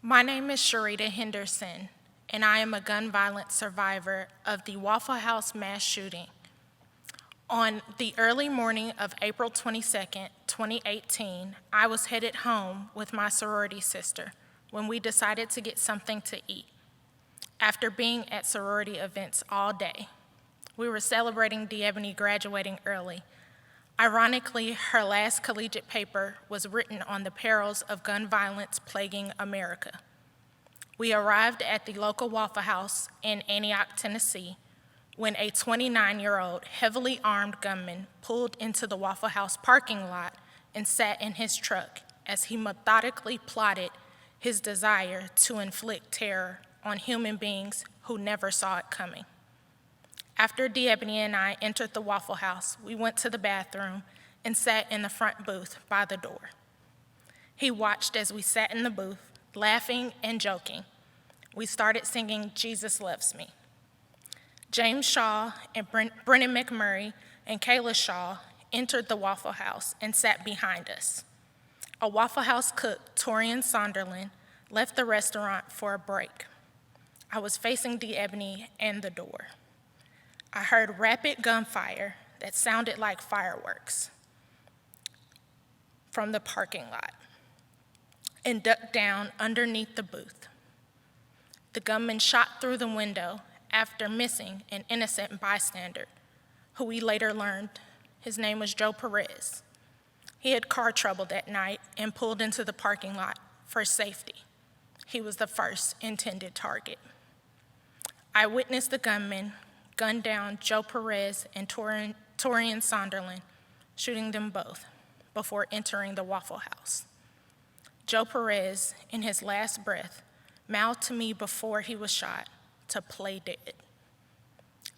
My name is Sharita Henderson, and I am a gun violence survivor of the Waffle House mass shooting. On the early morning of April 22nd, 2018, I was headed home with my sorority sister when we decided to get something to eat. After being at sorority events all day, we were celebrating D'Ebony graduating early. Ironically, her last collegiate paper was written on the perils of gun violence plaguing America. We arrived at the local Waffle House in Antioch, Tennessee, when a 29-year-old heavily armed gunman pulled into the Waffle House parking lot and sat in his truck as he methodically plotted his desire to inflict terror on human beings who never saw it coming. After D'Ebony and I entered the Waffle House, we went to the bathroom and sat in the front booth by the door. He watched as we sat in the booth, laughing and joking. We started singing "Jesus Loves Me." James Shaw and Brennan McMurray and Kayla Shaw entered the Waffle House and sat behind us. A Waffle House cook, Torian Sonderland, left the restaurant for a break. I was facing D'Ebony and the door. I heard rapid gunfire that sounded like fireworks from the parking lot and ducked down underneath the booth. The gunman shot through the window after missing an innocent bystander, who we later learned his name was Joe Perez. He had car trouble that night and pulled into the parking lot for safety. He was the first intended target. I witnessed the gunman gun down Joe Perez and Torian Sonderland, shooting them both before entering the Waffle House. Joe Perez, in his last breath, mouthed to me before he was shot to play dead.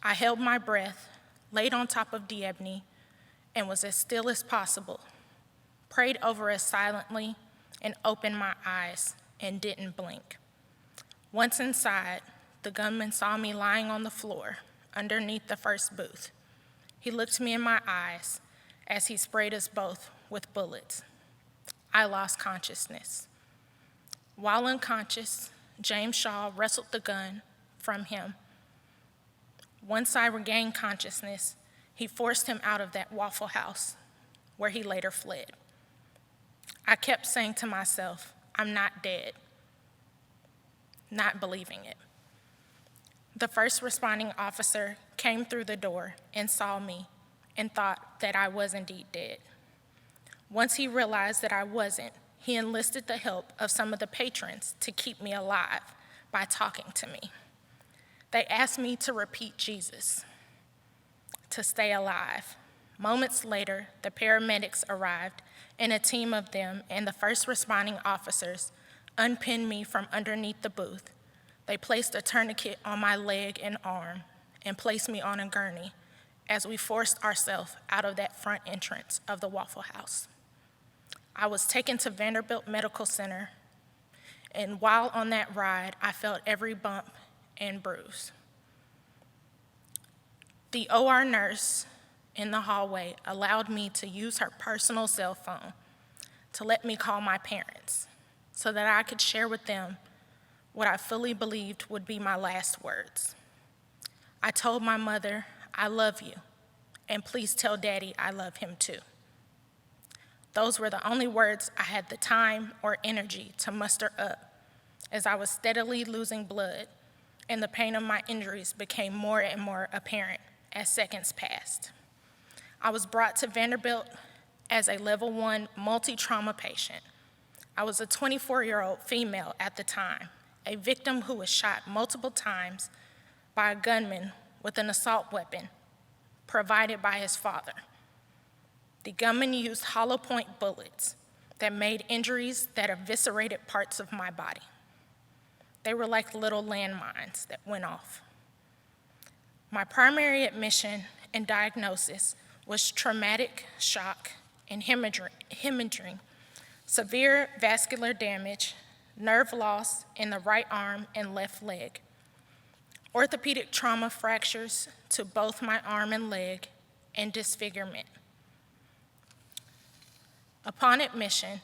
I held my breath, laid on top of D'Ebony, and was as still as possible, prayed over us silently, and opened my eyes and didn't blink. Once inside, the gunman saw me lying on the floor underneath the first booth. He looked me in my eyes as he sprayed us both with bullets. I lost consciousness. While unconscious, James Shaw wrestled the gun from him. Once I regained consciousness, he forced him out of that Waffle House, where he later fled. I kept saying to myself, I'm not dead, not believing it. The first responding officer came through the door and saw me and thought that I was indeed dead. Once he realized that I wasn't, he enlisted the help of some of the patrons to keep me alive by talking to me. They asked me to repeat Jesus, to stay alive. Moments later, the paramedics arrived, and a team of them and the first responding officers unpinned me from underneath the booth. They placed a tourniquet on my leg and arm and placed me on a gurney as we forced ourselves out of that front entrance of the Waffle House. I was taken to Vanderbilt Medical Center, and while on that ride, I felt every bump and bruise. The OR nurse in the hallway allowed me to use her personal cell phone to let me call my parents so that I could share with them what I fully believed would be my last words. I told my mother, I love you, and please tell Daddy I love him too. Those were the only words I had the time or energy to muster up, as I was steadily losing blood and the pain of my injuries became more and more apparent as seconds passed. I was brought to Vanderbilt as a level 1 multi-trauma patient. I was a 24-year-old female at the time, a victim who was shot multiple times by a gunman with an assault weapon provided by his father. The gunman used hollow point bullets that made injuries that eviscerated parts of my body. They were like little landmines that went off. My primary admission and diagnosis was traumatic shock and hemorrhaging, severe vascular damage, nerve loss in the right arm and left leg, orthopedic trauma fractures to both my arm and leg, and disfigurement. Upon admission,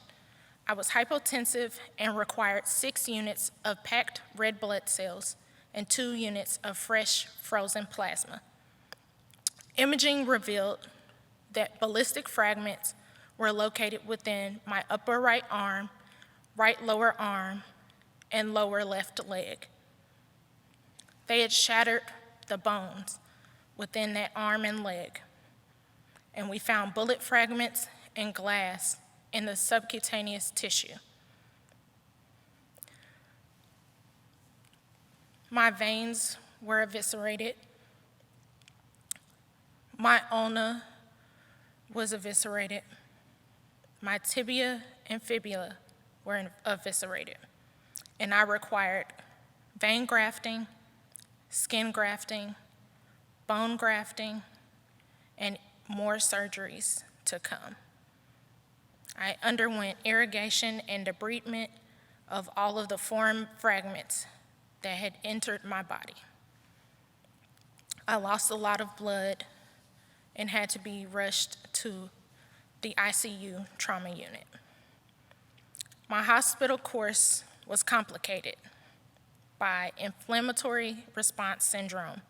I was hypotensive and required 6 units of packed red blood cells and 2 units of fresh frozen plasma. Imaging revealed that ballistic fragments were located within my upper right arm, right lower arm, and lower left leg. They had shattered the bones within that arm and leg, and we found bullet fragments and glass in the subcutaneous tissue. My veins were eviscerated. My ulna was eviscerated. My tibia and fibula were eviscerated, and I required vein grafting, skin grafting, bone grafting, and more surgeries to come. I underwent irrigation and debridement of all of the foreign fragments that had entered my body. I lost a lot of blood and had to be rushed to the ICU trauma unit. My hospital course was complicated by inflammatory response syndrome,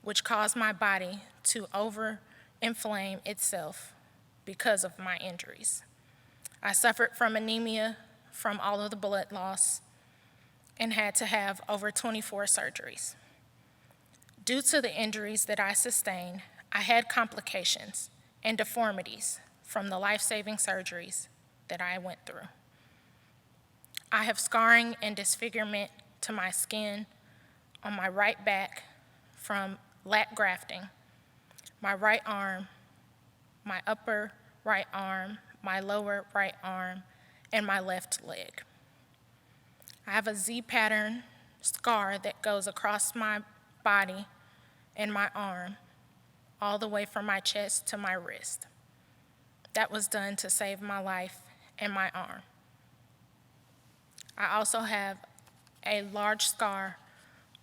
which caused my body to over-inflame itself because of my injuries. I suffered from anemia from all of the blood loss and had to have over 24 surgeries. Due to the injuries that I sustained, I had complications and deformities from the life-saving surgeries that I went through. I have scarring and disfigurement to my skin on my right back from lat grafting, my right arm, my upper right arm, my lower right arm, and my left leg. I have a Z-pattern scar that goes across my body and my arm, all the way from my chest to my wrist. That was done to save my life and my arm. I also have a large scar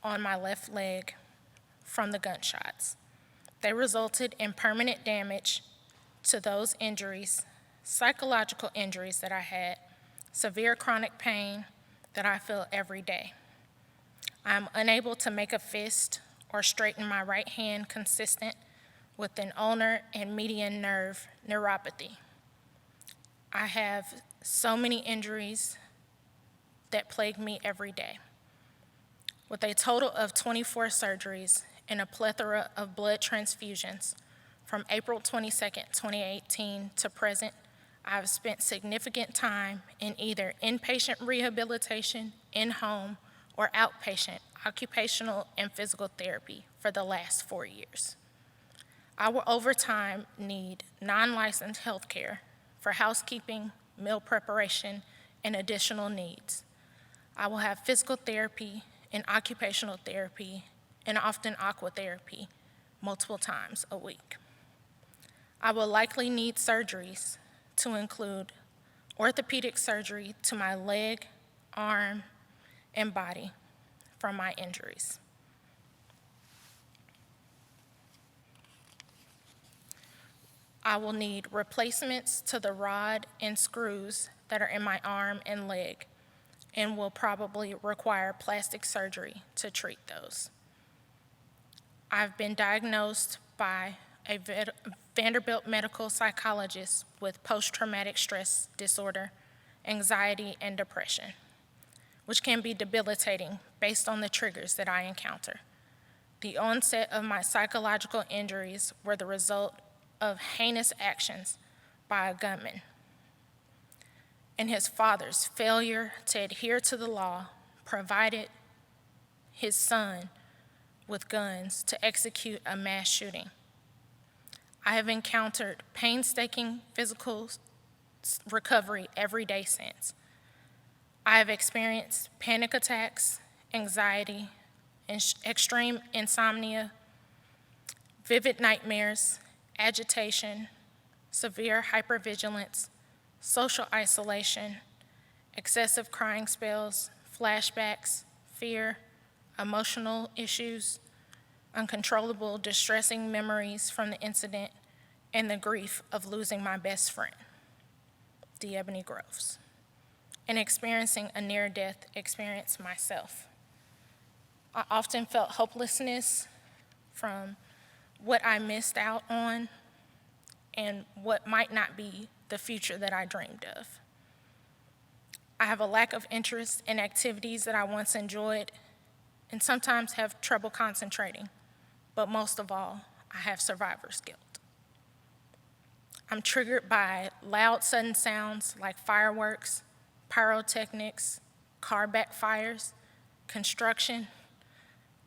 on my left leg from the gunshots. They resulted in permanent damage to those injuries, psychological injuries that I had, severe chronic pain that I feel every day. I'm unable to make a fist or straighten my right hand consistent with an ulnar and median nerve neuropathy. I have so many injuries that plague me every day. With a total of 24 surgeries and a plethora of blood transfusions, from April 22nd, 2018 to present, I've spent significant time in either inpatient rehabilitation, in-home, or outpatient occupational and physical therapy for the last 4 years. I will over time need non-licensed health care for housekeeping, meal preparation, and additional needs. I will have physical therapy and occupational therapy and often aqua therapy multiple times a week. I will likely need surgeries to include orthopedic surgery to my leg, arm, and body from my injuries. I will need replacements to the rod and screws that are in my arm and leg, and will probably require plastic surgery to treat those. I've been diagnosed by a Vanderbilt medical psychologist with post-traumatic stress disorder, anxiety, and depression, which can be debilitating based on the triggers that I encounter. The onset of my psychological injuries were the result of heinous actions by a gunman and his father's failure to adhere to the law provided his son with guns to execute a mass shooting. I have encountered painstaking physical recovery every day since. I have experienced panic attacks, anxiety, extreme insomnia, vivid nightmares, agitation, severe hypervigilance, social isolation, excessive crying spells, flashbacks, fear, emotional issues, uncontrollable, distressing memories from the incident, and the grief of losing my best friend, the Ebony Groves. and experiencing a near-death experience myself. I often felt hopelessness from what I missed out on and what might not be the future that I dreamed of. I have a lack of interest in activities that I once enjoyed and sometimes have trouble concentrating, but most of all, I have survivor's guilt. I'm triggered by loud, sudden sounds like fireworks, pyrotechnics, car backfires, construction,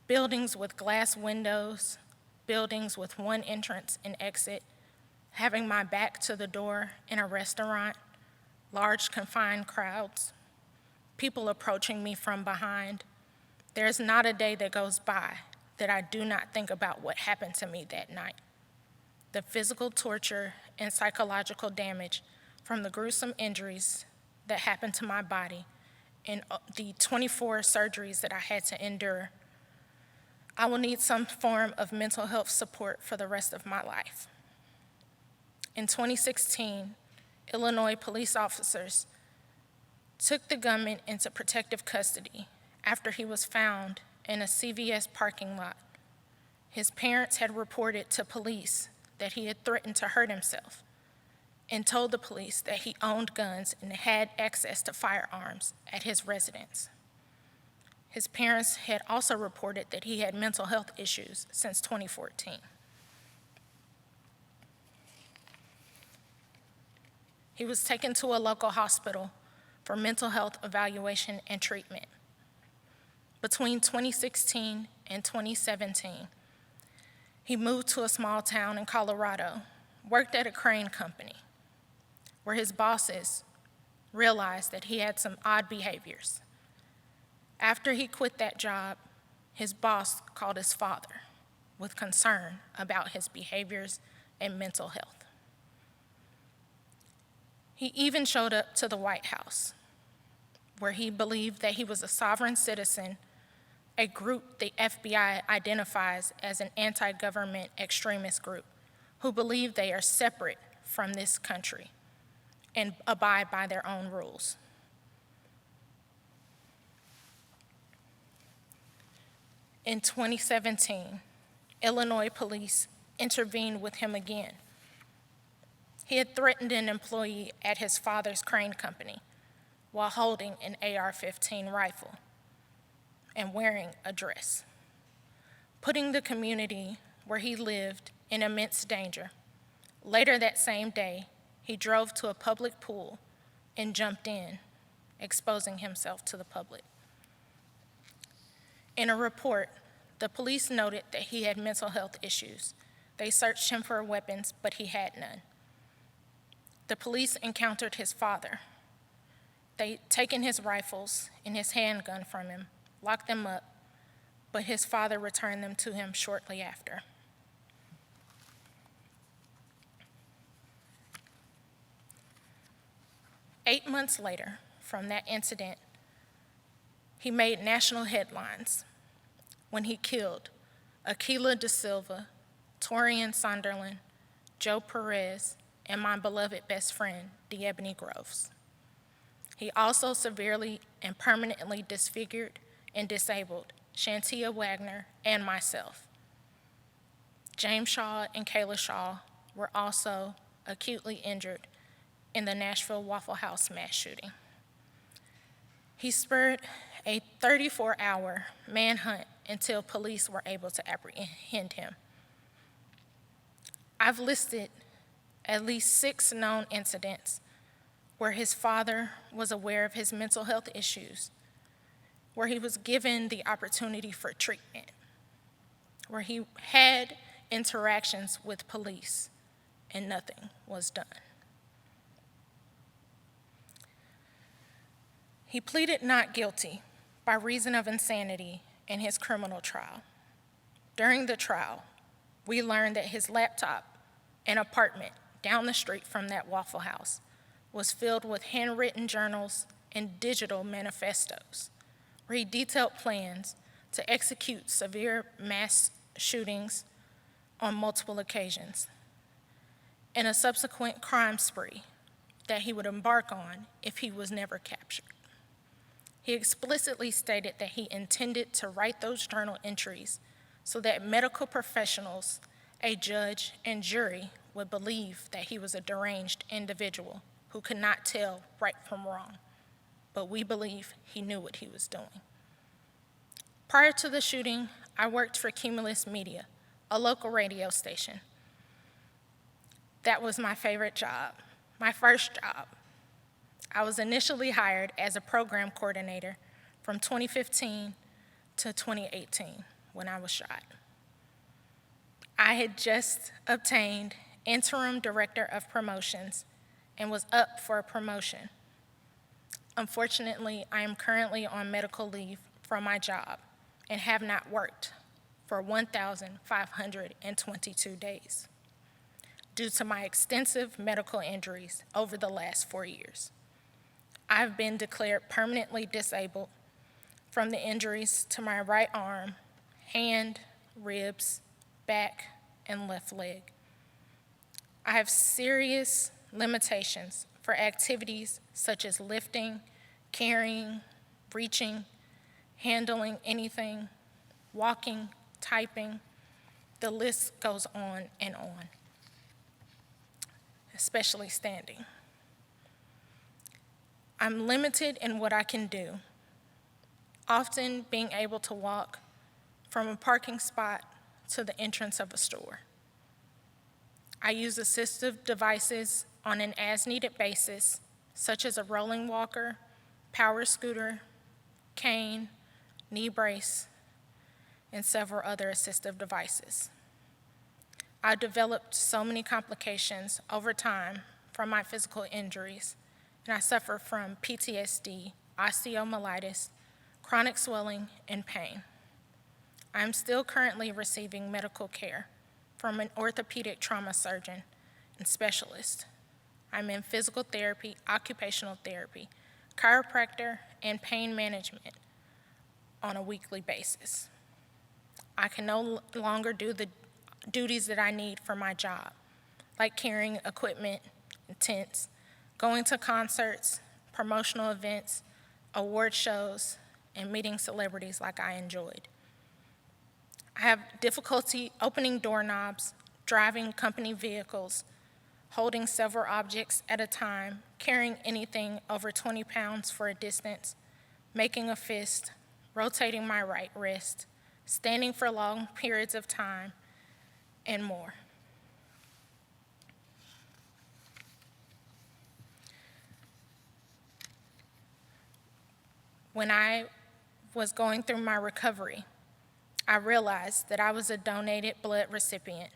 buildings with glass windows, buildings with one entrance and exit, having my back to the door in a restaurant, large confined crowds, people approaching me from behind. There's not a day that goes by that I do not think about what happened to me that night. The physical torture and psychological damage from the gruesome injuries that happened to my body and the 24 surgeries that I had to endure. I will need some form of mental health support for the rest of my life. In 2016, Illinois police officers took the gunman into protective custody after he was found in a CVS parking lot. His parents had reported to police that he had threatened to hurt himself and told the police that he owned guns and had access to firearms at his residence. His parents had also reported that he had mental health issues since 2014. He was taken to a local hospital for mental health evaluation and treatment. Between 2016 and 2017, he moved to a small town in Colorado, worked at a crane company, where his bosses realized that he had some odd behaviors. After he quit that job, his boss called his father with concern about his behaviors and mental health. He even showed up to the White House, where he believed that he was a sovereign citizen, a group the FBI identifies as an anti-government extremist group who believe they are separate from this country and abide by their own rules. In 2017, Illinois police intervened with him again. He had threatened an employee at his father's crane company while holding an AR-15 rifle and wearing a dress, putting the community where he lived in immense danger. Later that same day, he drove to a public pool and jumped in, exposing himself to the public. In a report, the police noted that he had mental health issues. They searched him for weapons, but he had none. The police encountered his father. They'd taken his rifles and his handgun from him, locked them up, but his father returned them to him shortly after. Eight months later from that incident, he made national headlines when he killed Aquila da Silva, Torian Sunderland, Joe Perez, and my beloved best friend, D'Ebony Groves. He also severely and permanently disfigured and disabled Shantia Wagner and myself. James Shaw and Kayla Shaw were also acutely injured in the Nashville Waffle House mass shooting. He spurred a 34-hour manhunt until police were able to apprehend him. I've listed at least 6 known incidents where his father was aware of his mental health issues, where he was given the opportunity for treatment, where he had interactions with police and nothing was done. He pleaded not guilty by reason of insanity in his criminal trial. During the trial, we learned that his laptop and apartment down the street from that Waffle House was filled with handwritten journals and digital manifestos, where he detailed plans to execute severe mass shootings on multiple occasions. In a subsequent crime spree, that he would embark on if he was never captured. He explicitly stated that he intended to write those journal entries so that medical professionals, a judge, and jury would believe that he was a deranged individual who could not tell right from wrong. But we believe he knew what he was doing. Prior to the shooting, I worked for Cumulus Media, a local radio station. That was my favorite job, my first job. I was initially hired as a program coordinator from 2015 to 2018 when I was shot. I had just obtained interim director of promotions and was up for a promotion. Unfortunately, I am currently on medical leave from my job and have not worked for 1,522 days due to my extensive medical injuries over the last 4 years. I've been declared permanently disabled from the injuries to my right arm, hand, ribs, back, and left leg. I have serious limitations for activities such as lifting, carrying, reaching, handling anything, walking, typing. The list goes on and on, especially standing. I'm limited in what I can do, often being able to walk from a parking spot to the entrance of a store. I use assistive devices on an as-needed basis, such as a rolling walker, power scooter, cane, knee brace, and several other assistive devices. I developed so many complications over time from my physical injuries, and I suffer from PTSD, osteomyelitis, chronic swelling, and pain. I'm still currently receiving medical care from an orthopedic trauma surgeon and specialist. I'm in physical therapy, occupational therapy, chiropractor, and pain management on a weekly basis. I can no longer do the duties that I need for my job, like carrying equipment and tents, going to concerts, promotional events, award shows, and meeting celebrities like I enjoyed. I have difficulty opening doorknobs, driving company vehicles, holding several objects at a time, carrying anything over 20 pounds for a distance, making a fist, rotating my right wrist, standing for long periods of time, and more. When I was going through my recovery, I realized that I was a donated blood recipient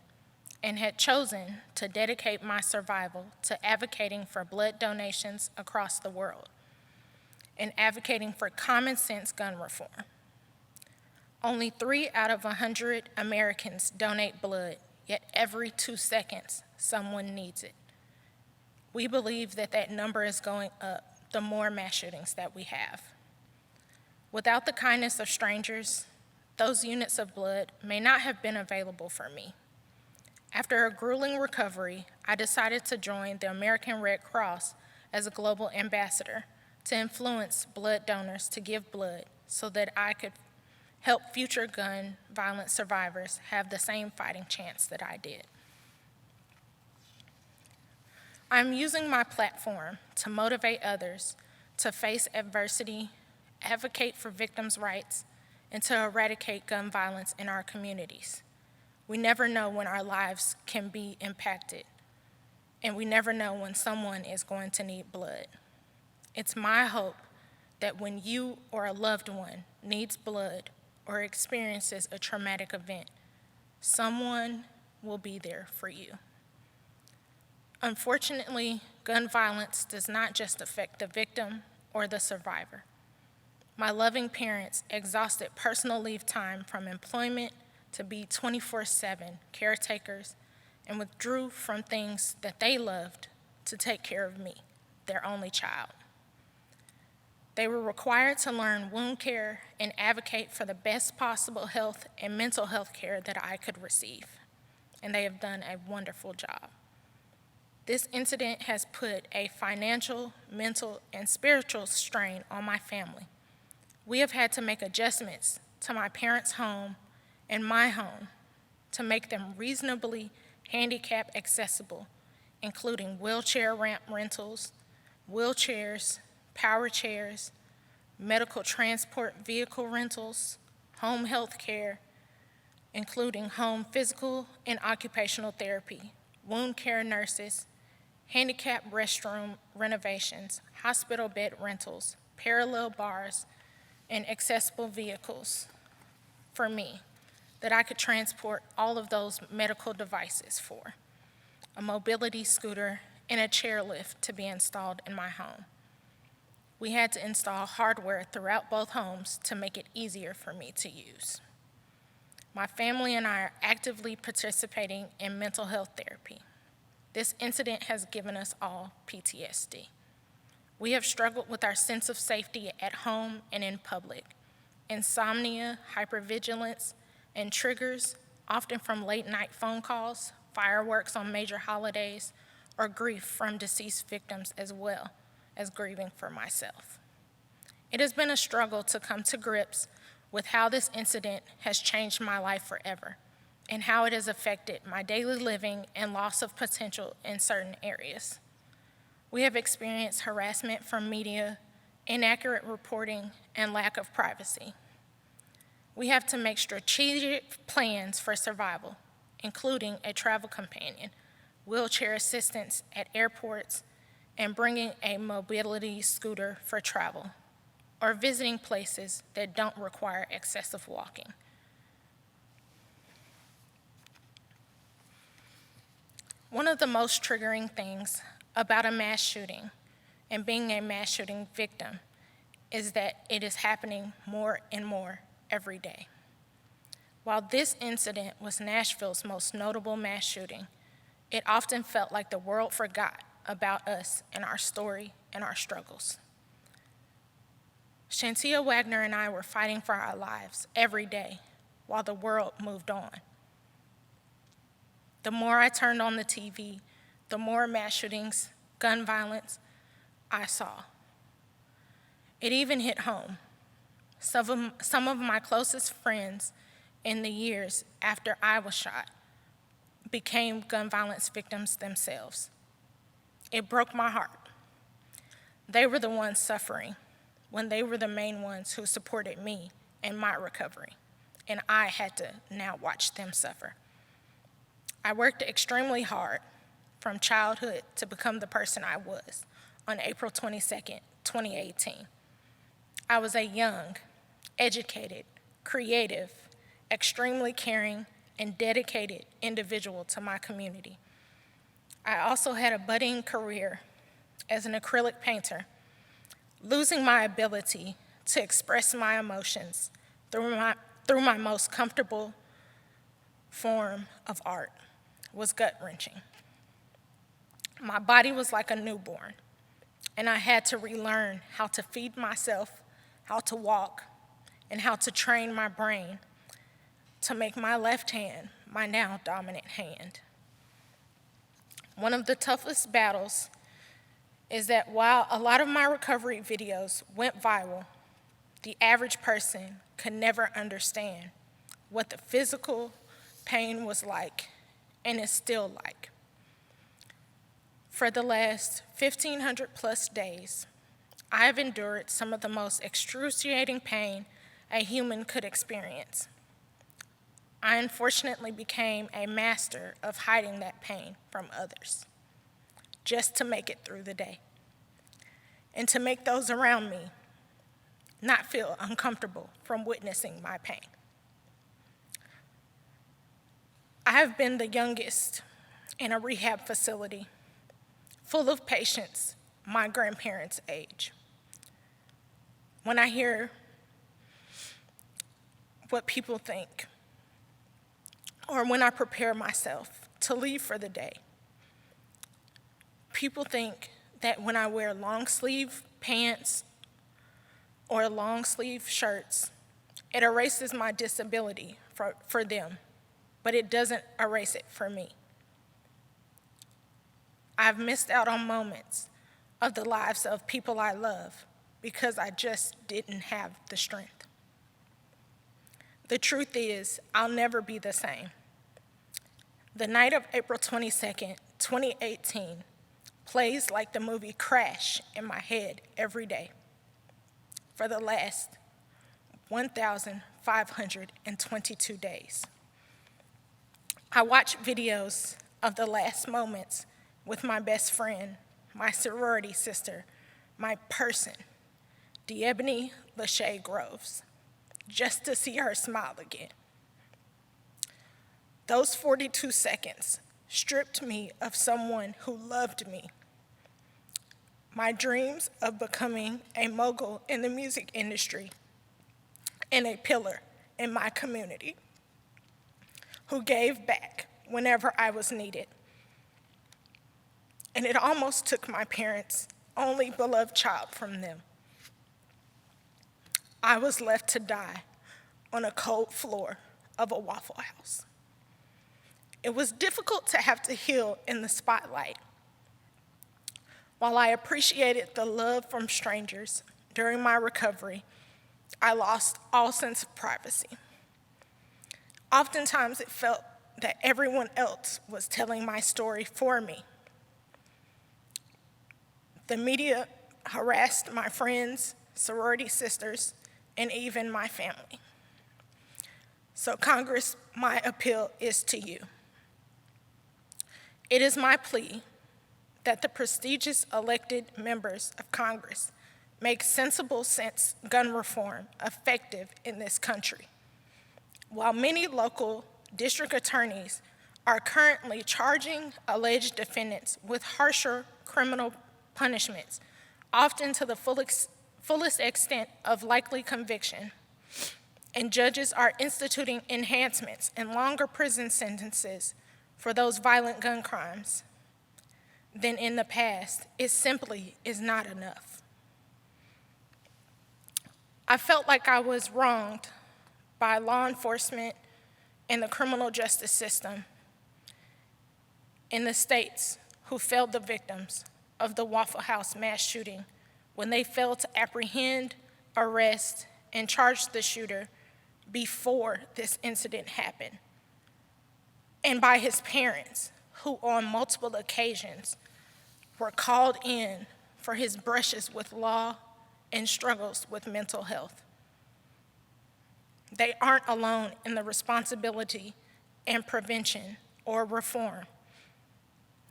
and had chosen to dedicate my survival to advocating for blood donations across the world and advocating for common sense gun reform. Only 3 out of 100 Americans donate blood, yet every 2 seconds, someone needs it. We believe that that number is going up the more mass shootings that we have. Without the kindness of strangers, those units of blood may not have been available for me. After a grueling recovery, I decided to join the American Red Cross as a global ambassador to influence blood donors to give blood so that I could help future gun violence survivors have the same fighting chance that I did. I'm using my platform to motivate others to face adversity, advocate for victims' rights, and to eradicate gun violence in our communities. We never know when our lives can be impacted, and we never know when someone is going to need blood. It's my hope that when you or a loved one needs blood or experiences a traumatic event, someone will be there for you. Unfortunately, gun violence does not just affect the victim or the survivor. My loving parents exhausted personal leave time from employment to be 24/7 caretakers and withdrew from things that they loved to take care of me, their only child. They were required to learn wound care and advocate for the best possible health and mental health care that I could receive, and they have done a wonderful job. This incident has put a financial, mental, and spiritual strain on my family. We have had to make adjustments to my parents' home and my home to make them reasonably handicap accessible, including wheelchair ramp rentals, wheelchairs, power chairs, medical transport vehicle rentals, home health care, including home physical and occupational therapy, wound care nurses, handicap restroom renovations, hospital bed rentals, parallel bars, and accessible vehicles for me that I could transport all of those medical devices for, a mobility scooter, and a chairlift to be installed in my home. We had to install hardware throughout both homes to make it easier for me to use. My family and I are actively participating in mental health therapy. This incident has given us all PTSD. We have struggled with our sense of safety at home and in public. Insomnia, hypervigilance, and triggers, often from late-night phone calls, fireworks on major holidays, or grief from deceased victims, as well as grieving for myself. It has been a struggle to come to grips with how this incident has changed my life forever and how it has affected my daily living and loss of potential in certain areas. We have experienced harassment from media, inaccurate reporting, and lack of privacy. We have to make strategic plans for survival, including a travel companion, wheelchair assistance at airports, and bringing a mobility scooter for travel, or visiting places that don't require excessive walking. One of the most triggering things about a mass shooting and being a mass shooting victim is that it is happening more and more every day. While this incident was Nashville's most notable mass shooting, it often felt like the world forgot about us and our story and our struggles. Shantia Wagner and I were fighting for our lives every day while the world moved on. The more I turned on the TV, the more mass shootings, gun violence I saw. It even hit home. Some of my closest friends in the years after I was shot became gun violence victims themselves. It broke my heart. They were the ones suffering when they were the main ones who supported me in my recovery, and I had to now watch them suffer. I worked extremely hard from childhood to become the person I was on April 22nd, 2018. I was a young, educated, creative, extremely caring, and dedicated individual to my community. I also had a budding career as an acrylic painter, losing my ability to express my emotions through my most comfortable form of art was gut-wrenching. My body was like a newborn, and I had to relearn how to feed myself, how to walk, and how to train my brain to make my left hand my now dominant hand. One of the toughest battles is that while a lot of my recovery videos went viral, the average person could never understand what the physical pain was like and is still like. For the last 1,500 plus days, I have endured some of the most excruciating pain a human could experience. I unfortunately became a master of hiding that pain from others, just to make it through the day, and to make those around me not feel uncomfortable from witnessing my pain. I have been the youngest in a rehab facility full of patients my grandparents' age. When I hear what people think, or when I prepare myself to leave for the day, people think that when I wear long sleeve pants or long sleeve shirts, it erases my disability for them, but it doesn't erase it for me. I've missed out on moments of the lives of people I love because I just didn't have the strength. The truth is, I'll never be the same. The night of April 22nd, 2018, plays like the movie Crash in my head every day for the last 1,522 days. I watch videos of the last moments with my best friend, my sorority sister, my person, D'Ebony Lachey Groves, just to see her smile again. Those 42 seconds stripped me of someone who loved me. My dreams of becoming a mogul in the music industry and a pillar in my community who gave back whenever I was needed. And it almost took my parents' only beloved child from them. I was left to die on a cold floor of a Waffle House. It was difficult to have to heal in the spotlight. While I appreciated the love from strangers during my recovery, I lost all sense of privacy. Oftentimes it felt that everyone else was telling my story for me. The media harassed my friends, sorority sisters, and even my family. So Congress, my appeal is to you. It is my plea that the prestigious elected members of Congress make sensible sense gun reform effective in this country. While many local district attorneys are currently charging alleged defendants with harsher criminal punishments, often to the fullest extent of likely conviction, and judges are instituting enhancements and longer prison sentences for those violent gun crimes than in the past, it simply is not enough. I felt like I was wronged by law enforcement and the criminal justice system in the states who failed the victims of the Waffle House mass shooting when they failed to apprehend, arrest, and charge the shooter before this incident happened, and by his parents, who on multiple occasions were called in for his brushes with law and struggles with mental health. They aren't alone in the responsibility and prevention or reform.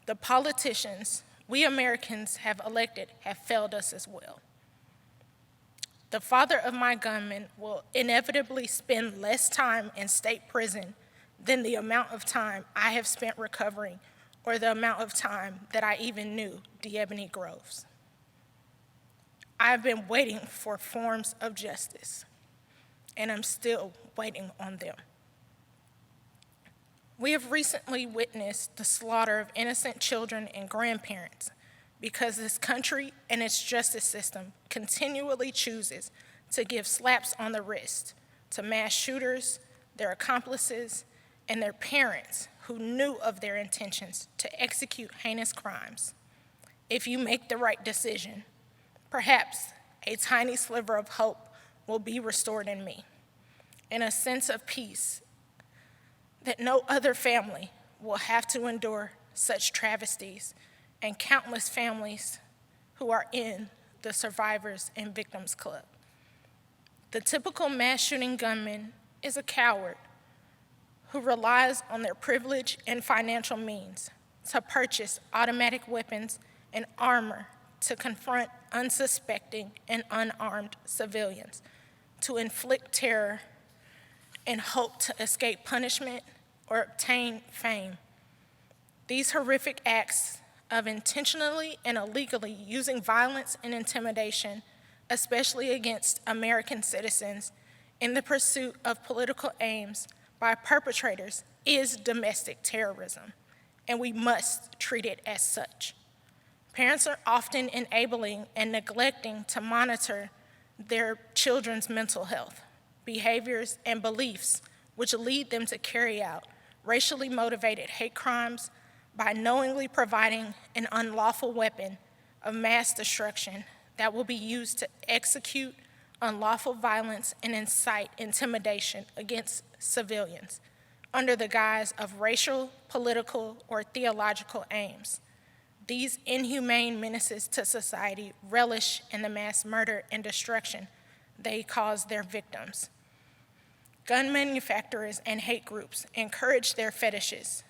The politicians we Americans have elected have failed us as well. The father of my gunman will inevitably spend less time in state prison than the amount of time I have spent recovering or the amount of time that I even knew D'Ebony Groves. I have been waiting for forms of justice, and I'm still waiting on them. We have recently witnessed the slaughter of innocent children and grandparents because this country and its justice system continually chooses to give slaps on the wrist to mass shooters, their accomplices, and their parents who knew of their intentions to execute heinous crimes. If you make the right decision, perhaps a tiny sliver of hope will be restored in me, and a sense of peace that no other family will have to endure such travesties, and countless families who are in the Survivors and Victims Club. The typical mass shooting gunman is a coward who relies on their privilege and financial means to purchase automatic weapons and armor to confront unsuspecting and unarmed civilians, to inflict terror and hope to escape punishment or obtain fame. These horrific acts of intentionally and illegally using violence and intimidation, especially against American citizens, in the pursuit of political aims by perpetrators is domestic terrorism, and we must treat it as such. Parents are often enabling and neglecting to monitor their children's mental health, behaviors, and beliefs, which lead them to carry out racially motivated hate crimes, by knowingly providing an unlawful weapon of mass destruction that will be used to execute unlawful violence and incite intimidation against civilians under the guise of racial, political, or theological aims. These inhumane menaces to society relish in the mass murder and destruction they cause their victims. Gun manufacturers and hate groups encourage their fetishes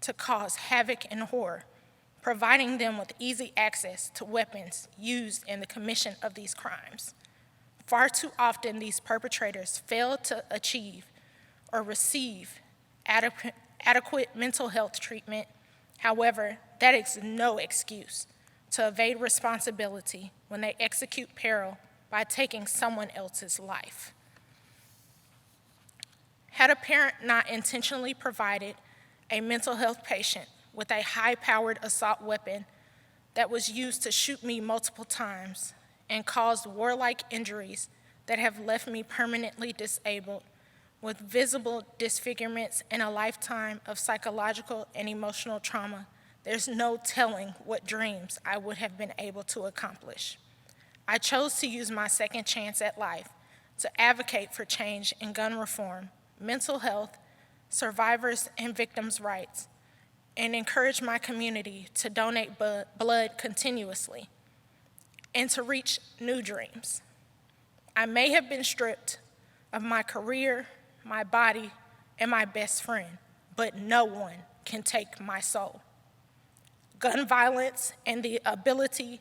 to cause havoc and horror, providing them with easy access to weapons used in the commission of these crimes. Far too often, these perpetrators fail to achieve or receive adequate mental health treatment. However, that is no excuse to evade responsibility when they execute peril by taking someone else's life. Had a parent not intentionally provided a mental health patient with a high-powered assault weapon that was used to shoot me multiple times and caused warlike injuries that have left me permanently disabled with visible disfigurements and a lifetime of psychological and emotional trauma, there's no telling what dreams I would have been able to accomplish. I chose to use my second chance at life to advocate for change in gun reform, mental health, survivors' and victims' rights, and encourage my community to donate blood continuously and to reach new dreams. I may have been stripped of my career, my body, and my best friend, but no one can take my soul. Gun violence and the ability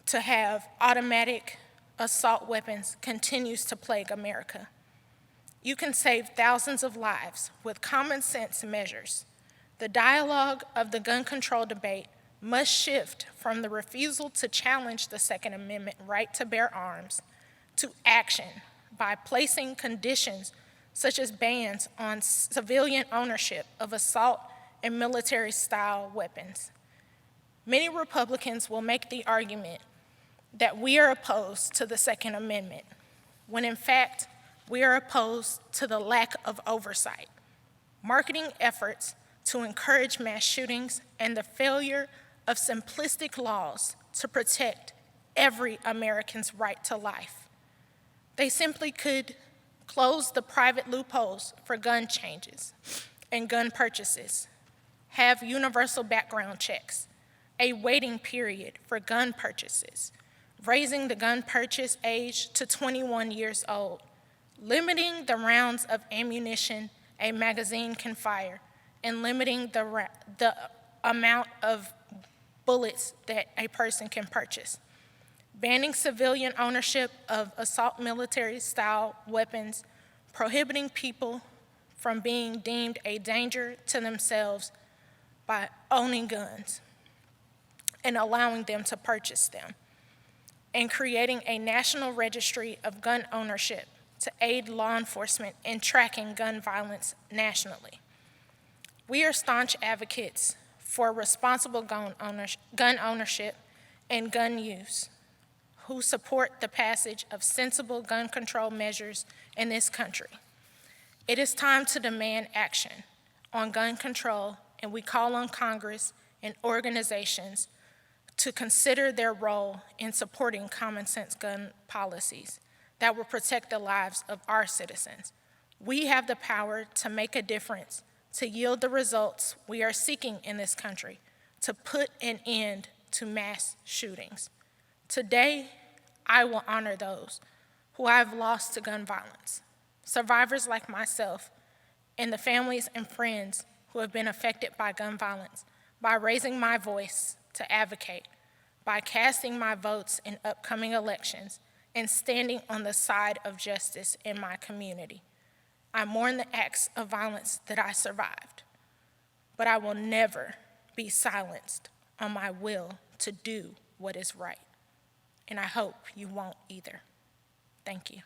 to have automatic assault weapons continues to plague America. You can save thousands of lives with common sense measures. The dialogue of the gun control debate must shift from the refusal to challenge the Second Amendment right to bear arms to action by placing conditions such as bans on civilian ownership of assault and military-style weapons. Many Republicans will make the argument that we are opposed to the Second Amendment, when in fact, we are opposed to the lack of oversight, marketing efforts to encourage mass shootings, and the failure of simplistic laws to protect every American's right to life. They simply could close the private loopholes for gun changes and gun purchases, have universal background checks, a waiting period for gun purchases, raising the gun purchase age to 21 years old, limiting the rounds of ammunition a magazine can fire, and limiting the amount of bullets that a person can purchase, banning civilian ownership of assault military-style weapons, prohibiting people from being deemed a danger to themselves by owning guns and allowing them to purchase them, and creating a national registry of gun ownership to aid law enforcement in tracking gun violence nationally. We are staunch advocates for responsible gun ownership and gun use, who support the passage of sensible gun control measures in this country. It is time to demand action on gun control, and we call on Congress and organizations to consider their role in supporting common sense gun policies that will protect the lives of our citizens. We have the power to make a difference, to yield the results we are seeking in this country, to put an end to mass shootings. Today, I will honor those who I have lost to gun violence, survivors like myself, and the families and friends who have been affected by gun violence, by raising my voice to advocate, by casting my votes in upcoming elections, and standing on the side of justice in my community. I mourn the acts of violence that I survived, but I will never be silenced on my will to do what is right. And I hope you won't either. Thank you.